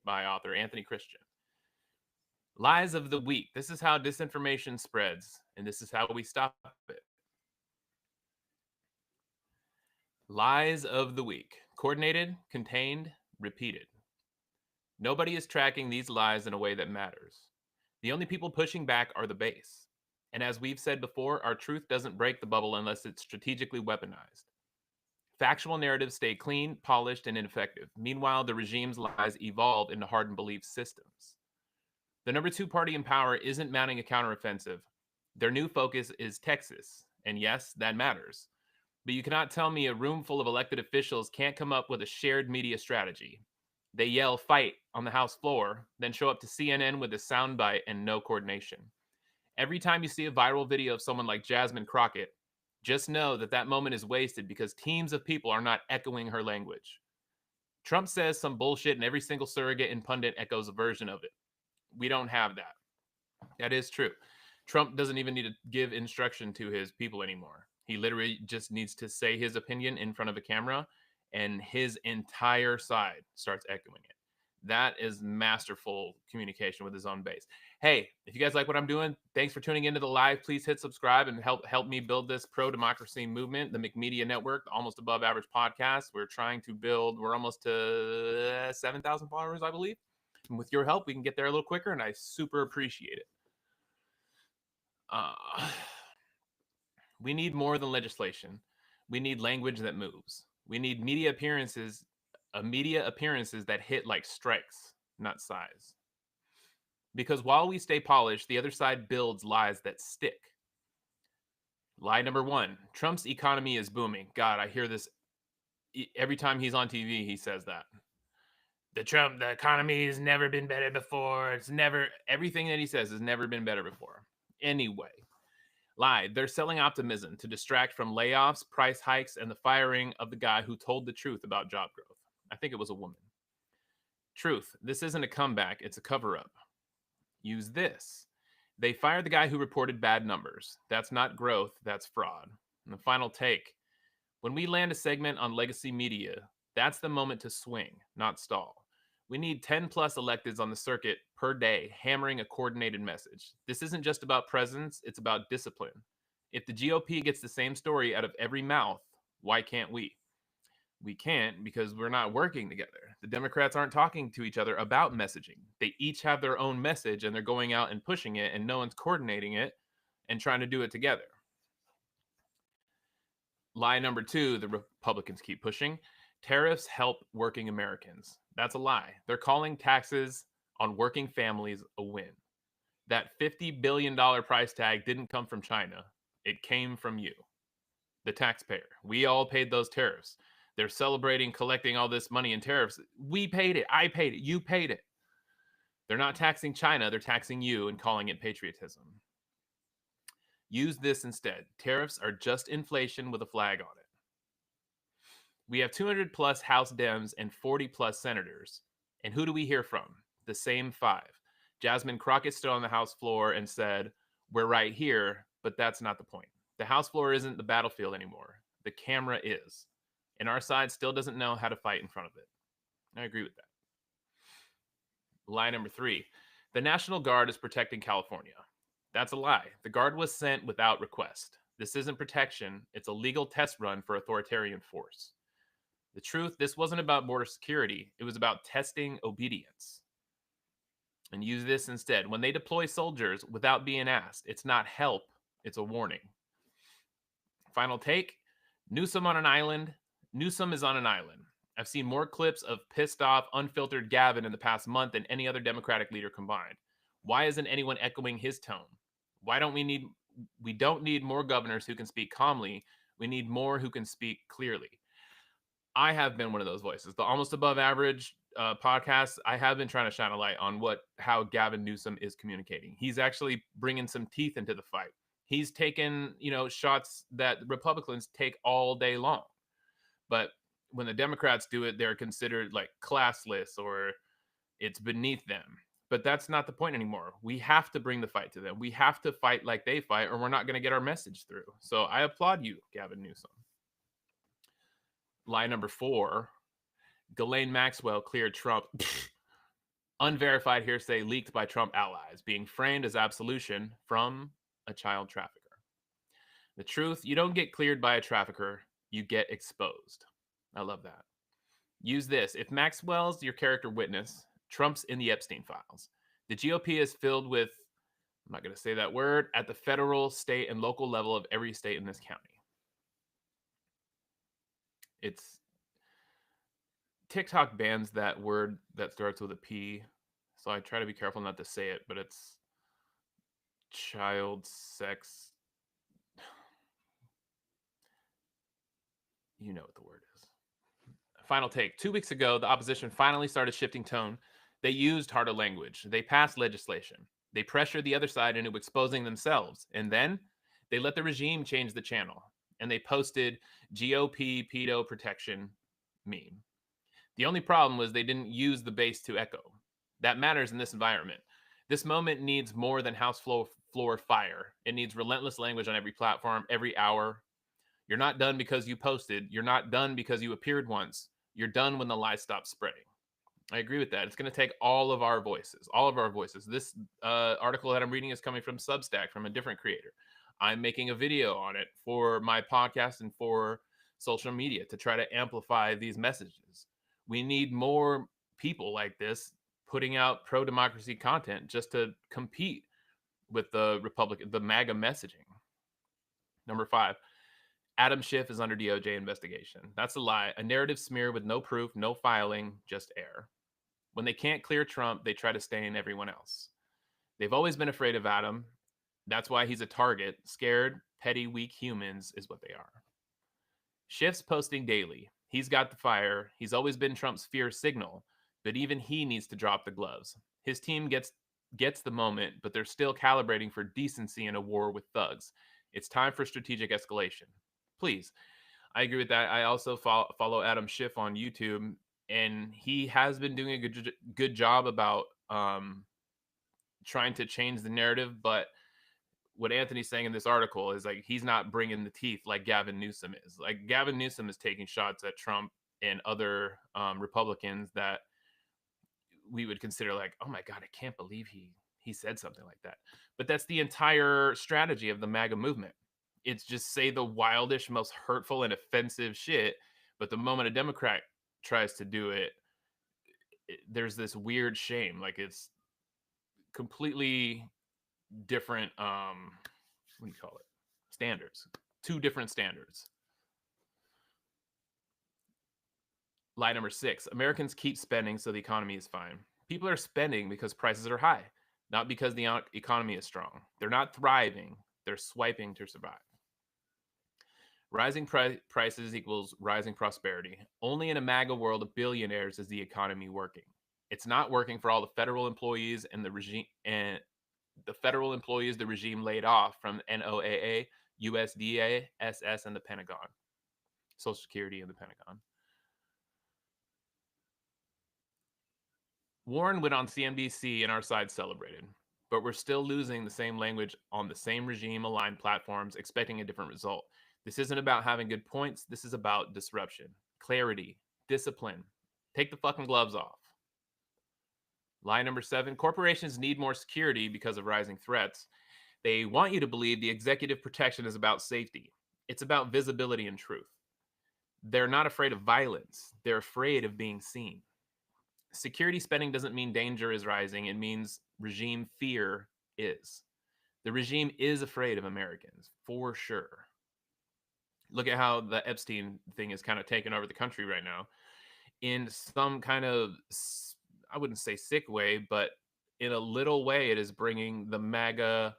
by author Anthony Christian. Lies of the week. This is how disinformation spreads, and this is how we stop it. Lies of the week. Coordinated, contained, repeated. Nobody is tracking these lies in a way that matters. The only people pushing back are the base. And as we've said before, our truth doesn't break the bubble unless it's strategically weaponized. Factual narratives stay clean, polished, and ineffective. Meanwhile, the regime's lies evolve into hardened belief systems. The number 2 party in power isn't mounting a counteroffensive. Their new focus is Texas. And yes, that matters. But you cannot tell me a room full of elected officials can't come up with a shared media strategy. They yell fight on the House floor, then show up to CNN with a soundbite and no coordination. Every time you see a viral video of someone like Jasmine Crockett, just know that that moment is wasted because teams of people are not echoing her language. Trump says some bullshit and every single surrogate and pundit echoes a version of it. We don't have that. That is true. Trump doesn't even need to give instruction to his people anymore. He literally just needs to say his opinion in front of a camera, and his entire side starts echoing it. That is masterful communication with his own base. Hey, if you guys like what I'm doing, thanks for tuning into the live. Please hit subscribe and help me build this pro-democracy movement, the McMedia Network, the Almost Above Average podcast. We're trying to build, we're almost to 7,000 followers, I believe. And with your help, we can get there a little quicker, and I super appreciate it. We need more than legislation. We need language that moves. We need media appearances that hit like strikes, not size. Because while we stay polished, the other side builds lies that stick. Lie number 1, Trump's economy is booming. God, I hear this every time he's on TV, he says that. The economy has never been better before. Everything that he says has never been better before. Anyway, lie. They're selling optimism to distract from layoffs, price hikes, and the firing of the guy who told the truth about job growth. I think it was a woman. Truth. This isn't a comeback. It's a cover-up. Use this. They fired the guy who reported bad numbers. That's not growth. That's fraud. And the final take. When we land a segment on legacy media, that's the moment to swing, not stall. We need 10 plus electeds on the circuit per day, hammering a coordinated message. This isn't just about presence, it's about discipline. If the GOP gets the same story out of every mouth, why can't we? We can't because we're not working together. The Democrats aren't talking to each other about messaging. They each have their own message and they're going out and pushing it, and no one's coordinating it and trying to do it together. Lie number 2, the Republicans keep pushing. Tariffs help working Americans. That's a lie. They're calling taxes on working families a win. That $50 billion price tag didn't come from China. It came from you, the taxpayer. We all paid those tariffs. They're celebrating collecting all this money in tariffs. We paid it. I paid it. You paid it. They're not taxing China. They're taxing you and calling it patriotism. Use this instead. Tariffs are just inflation with a flag on it. We have 200 plus House Dems and 40 plus senators. And who do we hear from? The same 5. Jasmine Crockett stood on the House floor and said, "We're right here," but that's not the point. The House floor isn't the battlefield anymore. The camera is. And our side still doesn't know how to fight in front of it. I agree with that. Lie number 3. The National Guard is protecting California. That's a lie. The Guard was sent without request. This isn't protection. It's a legal test run for authoritarian force. The truth, this wasn't about border security. It was about testing obedience. And use this instead. When they deploy soldiers without being asked, it's not help, it's a warning. Final take. Newsom on an island. Newsom is on an island. I've seen more clips of pissed off, unfiltered Gavin in the past month than any other Democratic leader combined. Why isn't anyone echoing his tone? We don't need more governors who can speak calmly. We need more who can speak clearly. I have been one of those voices. The Almost Above Average podcast, I have been trying to shine a light on how Gavin Newsom is communicating. He's actually bringing some teeth into the fight. He's taken, shots that Republicans take all day long. But when the Democrats do it, they're considered like classless or it's beneath them. But that's not the point anymore. We have to bring the fight to them. We have to fight like they fight, or we're not going to get our message through. So I applaud you, Gavin Newsom. Lie number 4, Ghislaine Maxwell cleared Trump. Unverified hearsay leaked by Trump allies, being framed as absolution from a child trafficker. The truth, you don't get cleared by a trafficker, you get exposed. I love that. Use this. If Maxwell's your character witness, Trump's in the Epstein files. The GOP is filled with, I'm not going to say that word, at the federal, state, and local level of every state in this county. It's TikTok bans that word that starts with a P, so I try to be careful not to say it, but it's child sex. You know what the word is. Final take. 2 weeks ago, the opposition finally started shifting tone. They used harder language. They passed legislation. They pressured the other side into exposing themselves. And then they let the regime change the channel. And they posted GOP pedo protection meme. The only problem was they didn't use the base to echo. That matters in this environment. This moment needs more than house floor fire. It needs relentless language on every platform, every hour. You're not done because you posted. You're not done because you appeared once. You're done when the lies stop spreading. I agree with that. It's going to take all of our voices, all of our voices. This article that I'm reading is coming from SUBSTACK, from a different creator. I'm making a video on it for my podcast and for social media to try to amplify these messages. We need more people like this putting out pro-democracy content just to compete with the Republican, the MAGA messaging. Number 5, Adam Schiff is under DOJ investigation. That's a lie. A narrative smear with no proof, no filing, just air. When they can't clear Trump, they try to stain everyone else. They've always been afraid of Adam. That's why he's a target. Scared, petty, weak humans is what they are. Schiff's posting daily. He's got the fire. He's always been Trump's fear signal, but even he needs to drop the gloves. His team gets the moment, but they're still calibrating for decency in a war with thugs. It's time for strategic escalation. Please. I agree with that. I also follow Adam Schiff on YouTube, and he has been doing a good job about trying to change the narrative. But what Anthony's saying in this article is like he's not bringing the teeth like Gavin Newsom is. Like Gavin Newsom is taking shots at Trump and other Republicans that we would consider like, oh my God, I can't believe he said something like that. But that's the entire strategy of the MAGA movement. It's just say the wildish, most hurtful and offensive shit. But the moment a Democrat tries to do it, there's this weird shame. Like it's completely different. What do you call it? Standards. 2 different standards. Lie number 6. Americans keep spending so the economy is fine. People are spending because prices are high, not because the economy is strong. They're not thriving. They're swiping to survive. Rising prices equals rising prosperity. Only in a MAGA world of billionaires is the economy working. It's not working for all the federal employees and the regime the regime laid off from NOAA, USDA, SS, and the Pentagon, Social Security, and the Pentagon. Warren went on CNBC and our side celebrated, but we're still losing the same language on the same regime-aligned platforms, expecting a different result. This isn't about having good points. This is about disruption, clarity, discipline. Take the fucking gloves off. Lie number 7, corporations need more security because of rising threats. They want you to believe the executive protection is about safety. It's about visibility and truth. They're not afraid of violence. They're afraid of being seen. Security spending doesn't mean danger is rising. It means regime fear is. The regime is afraid of Americans, for sure. Look at how the Epstein thing is kind of taking over the country right now. In some kind of, I wouldn't say sick way, but in a little way, it is bringing the MAGA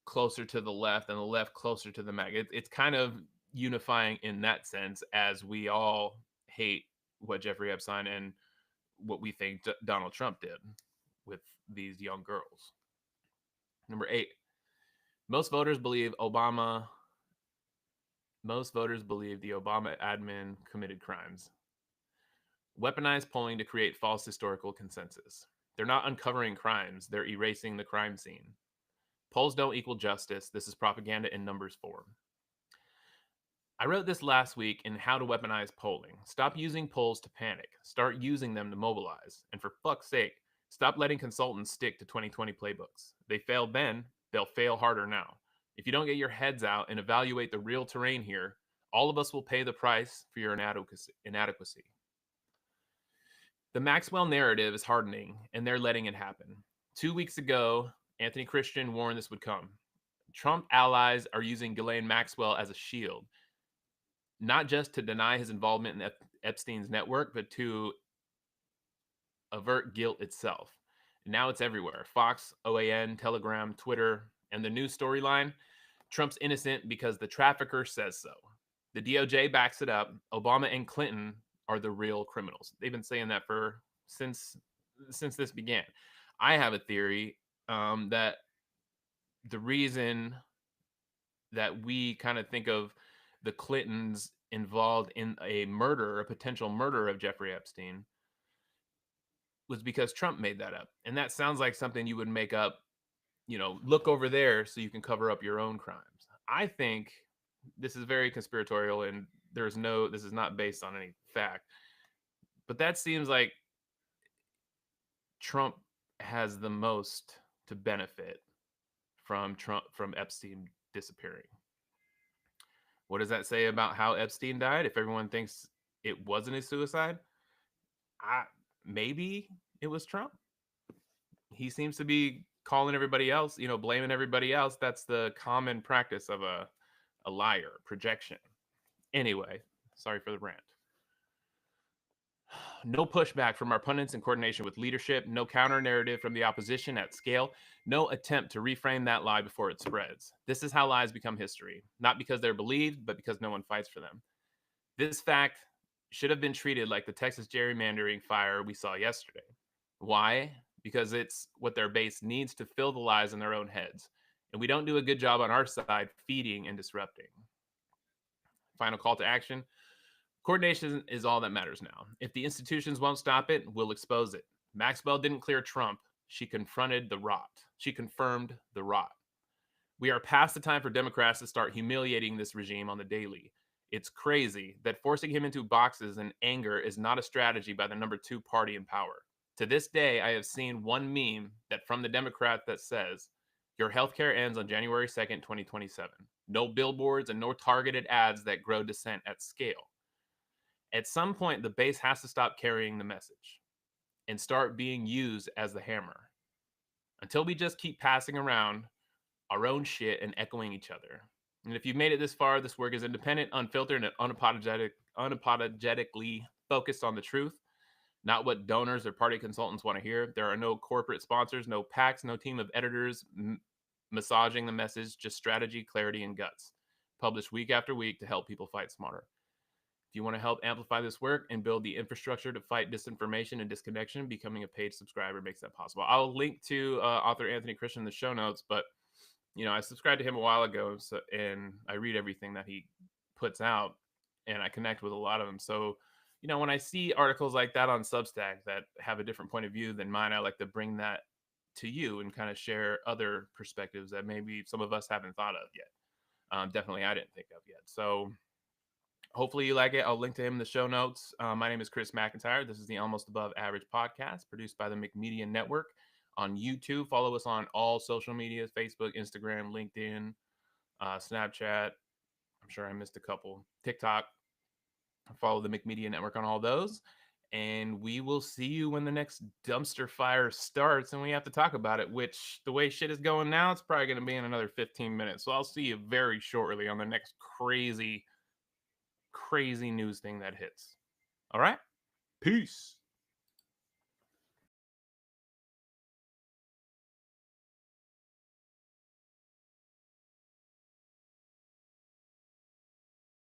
closer to the left and the left closer to the MAGA. It's kind of unifying in that sense, as we all hate what Jeffrey Epstein and what we think Donald Trump did with these young girls. Number 8, most voters believe the Obama admin committed crimes. Weaponized polling to create false historical consensus. They're not uncovering crimes, they're erasing the crime scene. Polls don't equal justice. This is propaganda in numbers form. I wrote this last week in How to Weaponize Polling. Stop using polls to panic. Start using them to mobilize. And for fuck's sake, Stop letting consultants stick to 2020 playbooks. They failed then, they'll fail harder now. If you don't get your heads out and evaluate the real terrain here, all of us will pay the price for your inadequacy. The Maxwell narrative is hardening, and they're letting it happen. 2 weeks ago, Anthony Christian warned this would come. Trump allies are using Ghislaine Maxwell as a shield, not just to deny his involvement in Epstein's network, but to avert guilt itself. Now it's everywhere. Fox, OAN, Telegram, Twitter, and the new storyline, Trump's innocent because the trafficker says so. The DOJ backs it up. Obama and Clinton are the real criminals. They've been saying that since this began. I have a theory that the reason that we kind of think of the Clintons involved in a potential murder of Jeffrey Epstein, was because Trump made that up. And that sounds like something you would make up, look over there so you can cover up your own crimes. I think this is very conspiratorial, and this is not based on any fact. But that seems like Trump has the most to benefit from Epstein disappearing. What does that say about how Epstein died? If everyone thinks it wasn't a suicide, maybe it was Trump. He seems to be calling everybody else, blaming everybody else. That's the common practice of a liar, projection. Anyway, sorry for the rant. No pushback from our pundits in coordination with leadership, no counter narrative from the opposition at scale, no attempt to reframe that lie before it spreads. This is how lies become history, not because they're believed, but because no one fights for them. This fact should have been treated like the Texas gerrymandering fire we saw yesterday. Why? Because it's what their base needs to fill the lies in their own heads. And we don't do a good job on our side feeding and disrupting. Final call to action. Coordination is all that matters now. If the institutions won't stop it, we'll expose it. Maxwell didn't clear Trump. She confronted the rot. She confirmed the rot. We are past the time for Democrats to start humiliating this regime on the daily. It's crazy that forcing him into boxes in anger is not a strategy by the number 2 party in power. To this day, I have seen one meme from the Democrat that says, your healthcare ends on January 2nd, 2027. No billboards and no targeted ads that grow dissent at scale. At some point, the base has to stop carrying the message and start being used as the hammer. Until we just keep passing around our own shit and echoing each other. And if you've made it this far, this work is independent, unfiltered, and unapologetically focused on the truth, not what donors or party consultants want to hear. There are no corporate sponsors, no PACs, no team of editors massaging the message, just strategy, clarity, and guts. Published week after week to help people fight smarter. If you want to help amplify this work and build the infrastructure to fight disinformation and disconnection, becoming a paid subscriber makes that possible. I'll link to author Anthony Christian in the show notes, but I subscribed to him a while ago, and I read everything that he puts out, and I connect with a lot of them. So, when I see articles like that on Substack that have a different point of view than mine, I like to bring that to you and kind of share other perspectives that maybe some of us haven't thought of yet. Definitely I didn't think of yet. So hopefully you like it. I'll link to him in the show notes. My name is Chris McIntyre. This is the Almost Above Average podcast produced by the McMedia Network on YouTube. Follow us on all social media, Facebook, Instagram, LinkedIn, Snapchat. I'm sure I missed a couple. TikTok. Follow the McMedia Network on all those. And we will see you when the next dumpster fire starts and we have to talk about it, which the way shit is going now, it's probably going to be in another 15 minutes. So I'll see you very shortly on the next crazy news thing that hits. All right? Peace.